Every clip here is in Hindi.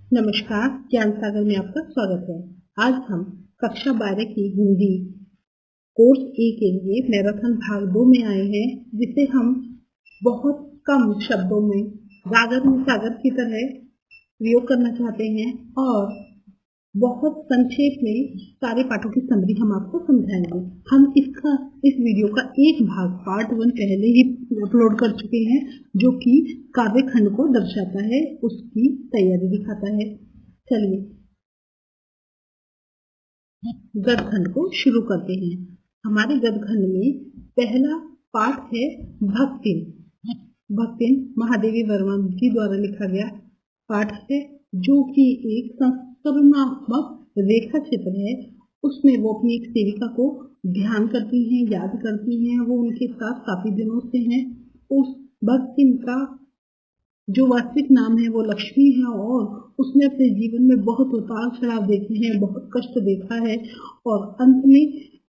नमस्कार, ज्ञान सागर में आपका स्वागत है। आज हम कक्षा 12 की हिंदी कोर्स ए के लिए मैराथन भाग 2 में आए हैं, जिसे हम बहुत कम शब्दों में गागर में सागर की तरह प्रयोग करना चाहते हैं और बहुत संक्षेप में सारे पाठों की समरी हम आपको समझाएंगे। हम इस वीडियो का एक भाग पार्ट 1 पहले ही अपलोड कर चुके हैं, जो कि काव्य खंड को दर्शाता है, उसकी तैयारी दिखाता है। चलिए गद्य खंड को शुरू करते हैं। हमारे गद्य खंड में पहला पाठ है भक्तिन। भक्तिन महादेवी वर्मा जी द्वारा लिखा गया पाठ है, जो कि एक संस्करणात्मक रेखा चित्र है। उसमें वो अपनी एक सेविका को ध्यान करती हैं, याद करती हैं। वो उनके साथ काफी दिनों से हैं। उस भक्तिन का जो वास्तविक नाम है वो लक्ष्मी है और उसने अपने जीवन में बहुत उतार चढ़ाव देखे हैं, बहुत कष्ट देखा है और अंत में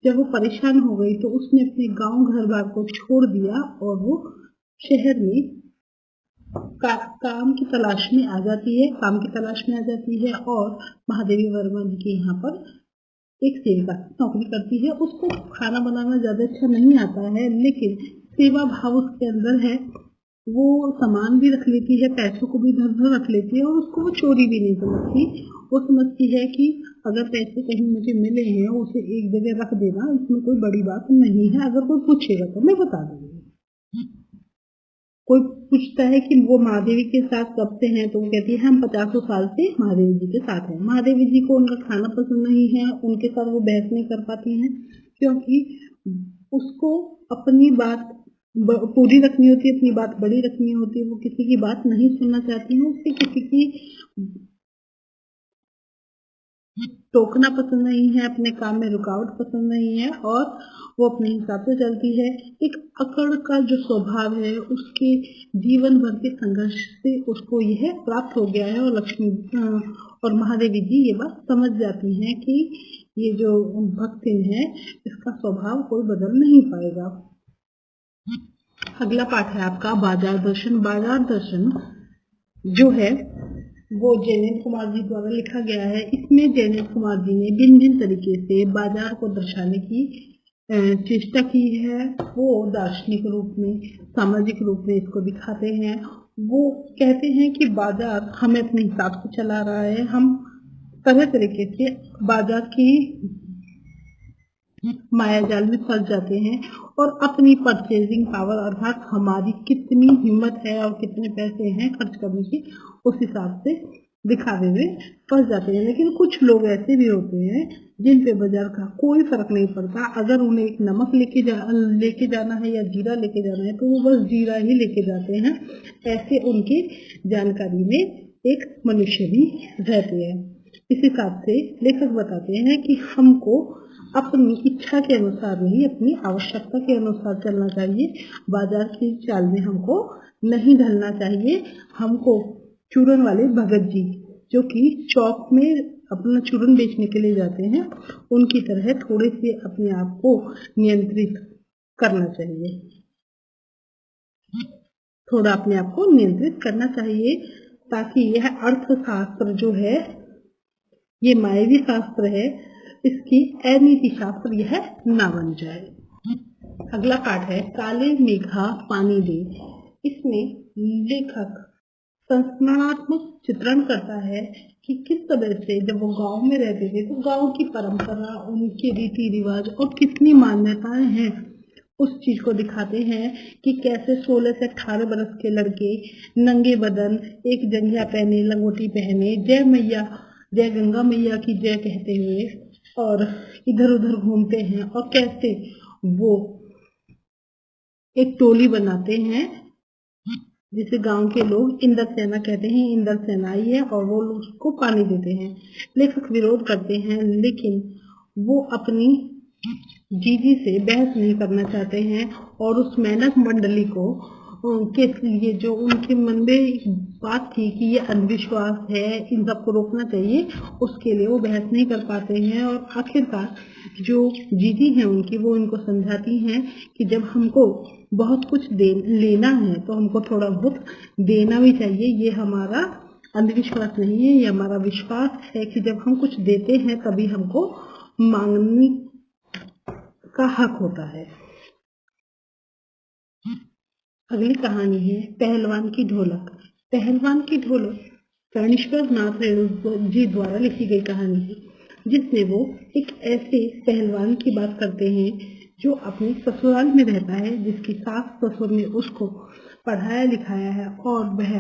जब वो परेशान हो गई तो उसने अपने गांव घर बार को छोड़ दिया और वो शहर में काम की तलाश में आ जाती है और महादेवी वर्मा जी के यहाँ पर एक सेविका नौकरी करती है। उसको खाना बनाना ज्यादा अच्छा नहीं आता है, लेकिन सेवा भाव उसके अंदर है। वो सामान भी रख लेती है, पैसों को भी धर धर रख लेती है और उसको वो चोरी भी नहीं समझती। वो समझती है कि अगर पैसे कहीं मुझे मिले हैं उसे एक जगह रख देना, इसमें कोई बड़ी बात नहीं है। अगर कोई पूछेगा तो मैं बता दूंगी। कोई पूछता है कि वो महादेवी के साथ कब से हैं, तो वो कहती है हम 50 साल से महादेवी जी के साथ हैं। महादेवी जी को उनका खाना पसंद नहीं है, उनके साथ वो बहस नहीं कर पाती हैं, क्योंकि उसको अपनी बात पूरी रखनी होती है, अपनी बात बड़ी रखनी होती है। वो किसी की बात नहीं सुनना चाहती है, उससे किसी की टोकना पसंद नहीं है, अपने काम में रुकावट पसंद नहीं है और वो अपने हिसाब से चलती है। एक अकड़ का जो स्वभाव है, उसके जीवन भर के संघर्ष से उसको यह प्राप्त हो गया है और लक्ष्मी और महादेवी जी ये बात समझ जाती हैं कि ये जो भक्तिन है इसका स्वभाव कोई बदल नहीं पाएगा। अगला पाठ है आपका बाजार दर्शन। बाजार दर्शन जो है वो जयनेन्द्र कुमार जी द्वारा लिखा गया है। इसमें जयनेन्द्र कुमार जी ने भिन्न भिन्न तरीके से बाजार को दर्शाने की चेष्टा की है। वो दार्शनिक रूप में, सामाजिक रूप में इसको दिखाते हैं। वो कहते हैं कि बाजार हमें अपने हिसाब से चला रहा है, हम तरह तरीके से बाजार की माया जाल में फंस जाते हैं और अपनी परचेजिंग पावर अर्थात हमारी कितनी हिम्मत है और कितने पैसे हैं खर्च करने की, उस हिसाब से दिखावे में फंस जाते हैं। लेकिन कुछ लोग ऐसे भी होते हैं जिन पे बाजार का कोई फर्क नहीं पड़ता। अगर उन्हें एक नमक लेके जाना है या जीरा लेके जाना है तो वो बस जीरा ही लेके जाते हैं। ऐसे उनकी जानकारी में एक मनुष्य भी रहते हैं। इस हिसाब से लेखक बताते हैं कि हमको अपनी इच्छा के अनुसार नहीं, अपनी आवश्यकता के अनुसार चलना चाहिए। बाजार की चाल में हमको नहीं ढलना चाहिए। हमको चूरन वाले भगत जी जो कि चौक में अपना चूरन बेचने के लिए जाते हैं, उनकी तरह थोड़े से अपने आप को नियंत्रित करना चाहिए। थोड़ा अपने आप को नियंत्रित करना चाहिए ताकि यह अर्थशास्त्र जो है, ये मायावी शास्त्र है, इसकी अनीति शास्त्र यह ना बन जाए। अगला पाठ है काले मेघा पानी दे। इसमें लेखक संस्मरणात्मक चित्रण करता है कि किस तरह से जब वो गांव में रहते थे तो गांव की परंपरा, उनके रीति रिवाज और कितनी मान्यताएं हैं, उस चीज को दिखाते हैं कि कैसे 16 से 18 बरस के लड़के नंगे बदन एक जंघिया पहने, लंगोटी पहने, जय मैया, जय गंगा मैया की जय कहते हुए और इधर उधर घूमते हैं और कैसे वो एक टोली बनाते हैं जिसे गांव के लोग इंद्र सेना कहते हैं। इंद्र सेना आई है और वो लोग उसको पानी देते हैं। लेखक विरोध करते हैं, लेकिन वो अपनी जीजी से बहस नहीं करना चाहते हैं और उस मेहनत मंडली को के लिए जो उनके मन में बात थी कि ये अंधविश्वास है, इन सबको रोकना चाहिए, उसके लिए वो बहस नहीं कर पाते हैं। और आखिरकार जो जीजी हैं उनकी, वो इनको समझाती हैं कि जब हमको बहुत कुछ लेना है तो हमको थोड़ा बहुत देना भी चाहिए, ये हमारा अंधविश्वास नहीं है, ये हमारा विश्वास है कि जब हम कुछ देते हैं तभी हमको मांगने का हक होता है। अगली कहानी है पहलवान की ढोलक। पहलवान की ढोलक कर्णेश्वर नाथ रेणु जी द्वारा लिखी गई कहानी है, जिसमें वो एक ऐसे पहलवान की बात करते हैं जो अपने ससुराल में रहता है, जिसकी सास ससुर ने उसको पढ़ाया लिखाया है और वह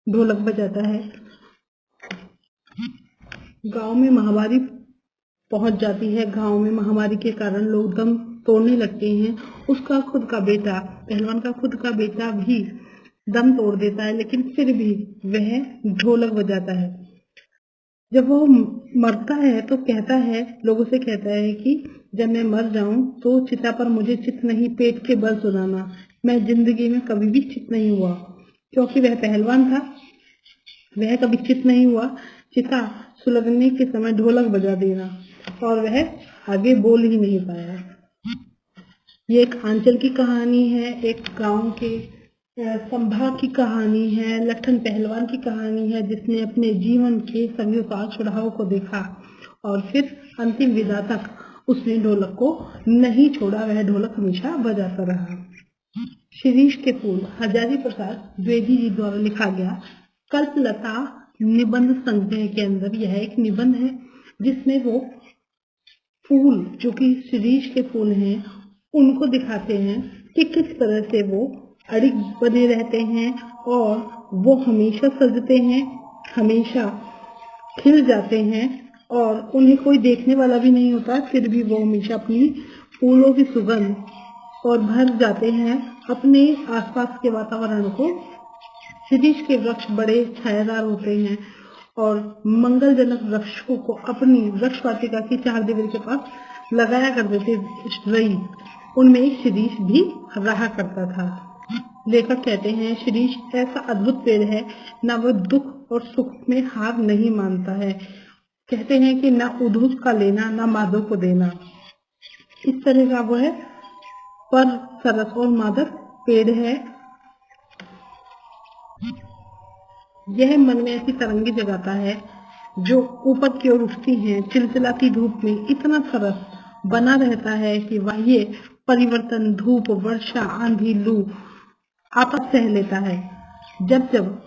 ढोलक बजाता है। गांव में महामारी पहुंच जाती है। गांव में महामारी के कारण लोग दम तोड़ने लगते हैं। उसका खुद का बेटा, पहलवान का खुद का बेटा भी दम तोड़ देता है, लेकिन फिर भी वह ढोलक बजाता है। जब वो मरता है तो कहता है, लोगों से कहता है कि जब मैं मर जाऊं तो चिता पर मुझे चित नहीं, पेट के बल सुनाना। मैं जिंदगी में कभी भी चित नहीं हुआ, क्योंकि वह पहलवान था, वह कभी चित नहीं हुआ। चिता सुलगने के समय ढोलक बजा देना, और वह आगे बोल ही नहीं पाया। ये एक आंचल की कहानी है, एक गांव के संभाग की कहानी है, लट्ठन पहलवान की कहानी है, जिसने अपने जीवन के सभी उतार चढ़ाव को देखा और फिर अंतिम विदा तक उसने ढोलक को नहीं छोड़ा, वह ढोलक हमेशा बजाता रहा। शिरीष के फूल हजारी प्रसाद द्विवेदी जी द्वारा लिखा गया कल्पलता निबंध संग्रह के अंदर यह एक निबंध है, जिसमें वो फूल जो कि शिरीष के फूल हैं उनको दिखाते हैं कि किस तरह से वो अड़िग बने रहते हैं और वो हमेशा सजते हैं, हमेशा खिल जाते हैं और उन्हें कोई देखने वाला भी नहीं होता, फिर भी वो हमेशा अपनी फूलों की सुगंध और भर जाते हैं अपने आसपास के वातावरण को। शिरीष के वृक्ष बड़े छायादार होते हैं और मंगलजनक वृक्षों को अपनी वृक्ष वाटिका की चार दीवार के पास लगाया करते थे रईस, उनमें एक शिरीष भी रहा करता था। लेखक कहते हैं शिरीष ऐसा अद्भुत पेड़ है, ना वो दुख और सुख में हार नहीं मानता है। कहते हैं कि ना उधूस का लेना, ना माधव को देना, इस तरह का वो है पर सरस और मादक पेड़ है। यह मन में ऐसी तरंगे जगाता है जो ऊपर की ओर उठती हैं, चिलचिलाती धूप में इतना सरस बना रहता है कि बाह्य परिवर्तन, धूप, वर्षा, आंधी, लू आपस सह लेता है। जब जब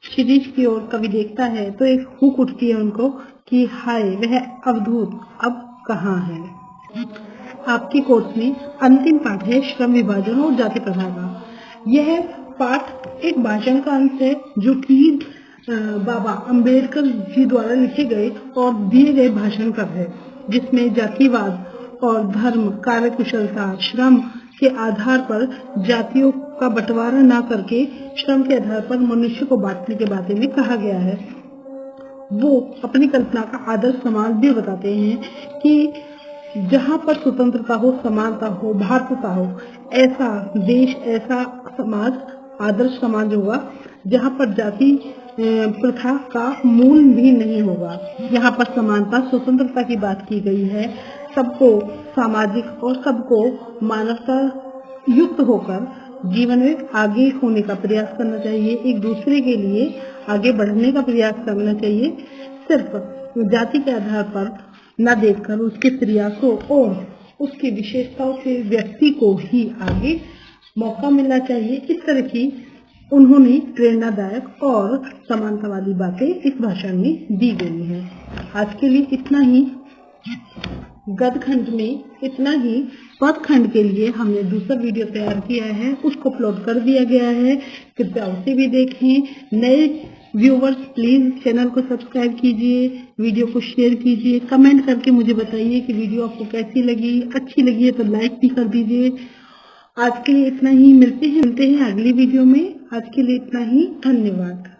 शिरीष की ओर कभी देखता है तो एक हुक उठती है उनको कि हाय वह अवधूत अब कहाँ है। आपकी कोर्स में अंतिम पाठ है श्रम विभाजन और जाति प्रथा का। यह पाठ एक भाषण का अंश है जो कि बाबा अंबेडकर जी द्वारा लिखे गए और दिए गए भाषण का है, जिसमें जातिवाद और धर्म, कार्यकुशलता, श्रम के आधार पर जातियों का बंटवारा न करके श्रम के आधार पर मनुष्य को बांटने के बारे में कहा गया है। वो अपनी कल्पना का आदर्श समाज भी बताते हैं कि जहाँ पर स्वतंत्रता हो, समानता हो, भारतता हो, ऐसा देश, ऐसा समाज, आदर्श समाज होगा जहाँ पर जाति प्रथा का मूल भी नहीं होगा। यहाँ पर समानता, स्वतंत्रता की बात की गई है। सबको सामाजिक और सबको मानवता युक्त होकर जीवन में आगे होने का प्रयास करना चाहिए, एक दूसरे के लिए आगे बढ़ने का प्रयास करना चाहिए। सिर्फ जाति के आधार पर न देखकर उसके प्रयासों और उसकी विशेषताओं से व्यक्ति को ही आगे मौका मिलना चाहिए। इस तरह की उन्होंने प्रेरणादायक और समानतावादी बातें इस भाषण में दी गई हैं। आज के लिए इतना ही। गद्यखंड में इतना ही। पदखंड के लिए हमने दूसरा वीडियो तैयार किया है, उसको अपलोड कर दिया गया है, कृपया उसे भी देखें। नए व्यूवर्स प्लीज चैनल को सब्सक्राइब कीजिए, वीडियो को शेयर कीजिए, कमेंट करके मुझे बताइए कि वीडियो आपको कैसी लगी। अच्छी लगी है तो लाइक भी कर दीजिए। आज के लिए इतना ही। मिलते हैं अगली वीडियो में। आज के लिए इतना ही। धन्यवाद।